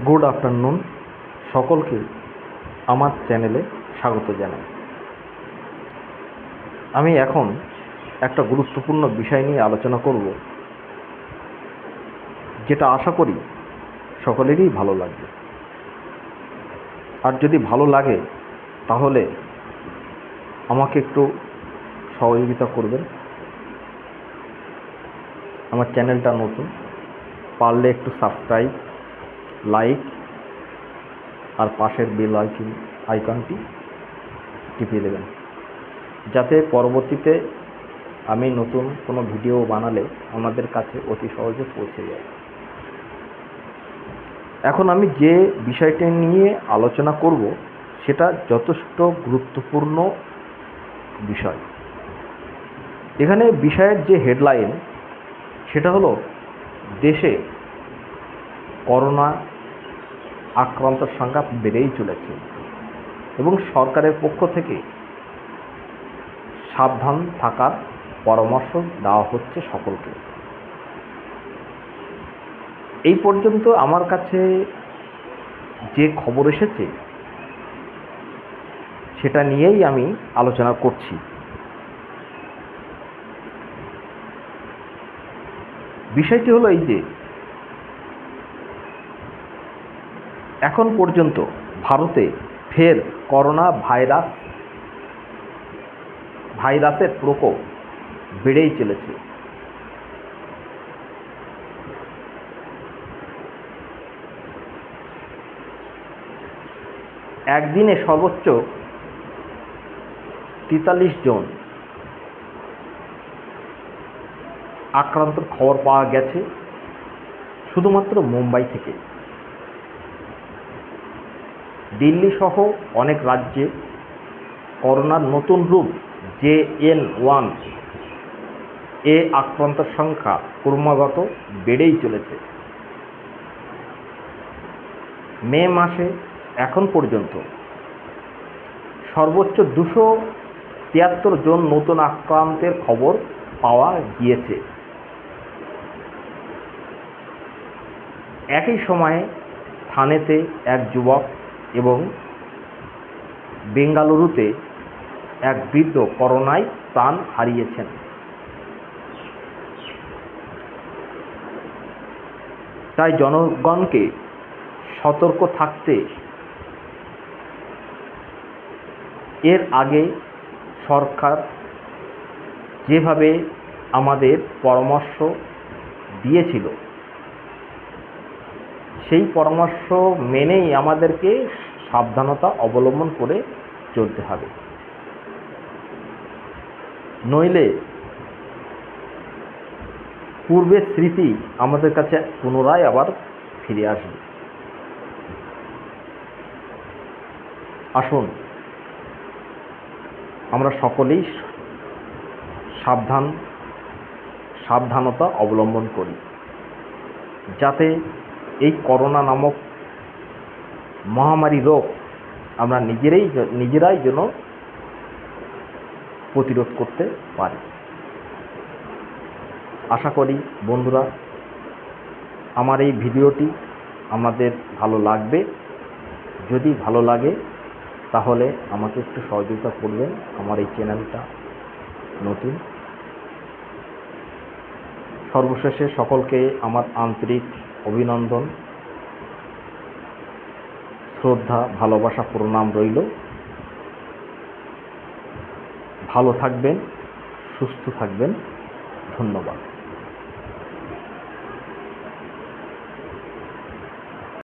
Good afternoon, সকলকে আমার চ্যানেলে স্বাগত জানাই। আমি এখন একটা গুরুত্বপূর্ণ বিষয় নিয়ে আলোচনা করব, যেটা আশা করি সকলেরই ভালো লাগবে। আর যদি ভালো লাগে তাহলে আমাকে একটু সহযোগিতা করবেন। আমার চ্যানেলটা নতুন, পারলে একটু সাবস্ক্রাইব, লাইক আর পাশের বেল আইকনটি টিপে দেবেন, যাতে পরবর্তীতে আমি নতুন কোনো ভিডিও বানালে আমাদের কাছে অতি সহজে পৌঁছে যায়। এখন আমি যে বিষয়টি নিয়ে আলোচনা করব সেটা যথেষ্ট গুরুত্বপূর্ণ বিষয়। এখানে বিষয়ের যে হেডলাইন সেটা হলো, দেশে করোনা আক্রান্তের সংখ্যা বেড়েই চলেছে এবং সরকারের পক্ষ থেকে সাবধান থাকার পরামর্শ দেওয়া হচ্ছে সকলকে। এই পর্যন্ত আমার কাছে যে খবর এসেছে সেটা নিয়েই আমি আলোচনা করছি। বিষয়টি হলো এই যে, এখন পর্যন্ত ভারতে ফের করোনা ভাইরাসের প্রকোপ বেড়েই চলেছে। একদিনে সর্বোচ্চ 43 জন আক্রান্তর খবর পাওয়া গেছে শুধুমাত্র মুম্বাই থেকে। দিল্লি সহ অনেক রাজ্যে করোনার নতুন রূপ JN.1 এ আক্রান্তের সংখ্যা ক্রমাগত বেড়েই চলেছে। মে মাসে এখন পর্যন্ত সর্বোচ্চ 273 জন নতুন আক্রান্তের খবর পাওয়া গিয়েছে। একই সময়ে থানেতে এক যুবক এবং বেঙ্গালুরুতে এক বৃদ্ধ করোনায় প্রাণ হারিয়েছেন। তাই জনগণকে সতর্ক থাকতে এর আগে সরকার যেভাবে আমাদের পরামর্শ দিয়েছিল সেই পরামর্শ মেনেই আমাদেরকে সাবধানতা অবলম্বন করে চলতে হবে, নইলে পূর্বের স্মৃতি আমাদের কাছে পুনরায় আবার ফিরে আসবে। আসুন আমরা সকলেই সাবধানতা অবলম্বন করি, যাতে এই করোনা নামক মহামারী রোগ আমরা নিজেরাই যেন প্রতিরোধ করতে পারি। আশা করি বন্ধুরা, আমার এই ভিডিওটি আমাদের ভালো লাগবে। যদি ভালো লাগে তাহলে আমাকে একটু সহযোগিতা করবেন। আমার এই চ্যানেলটা নতুন। সর্বশেষে সকলকে আমার আন্তরিক অভিনন্দন, শ্রদ্ধা, ভালোবাসা, প্রণাম রইল। ভালো থাকবেন, সুস্থ থাকবেন। ধন্যবাদ।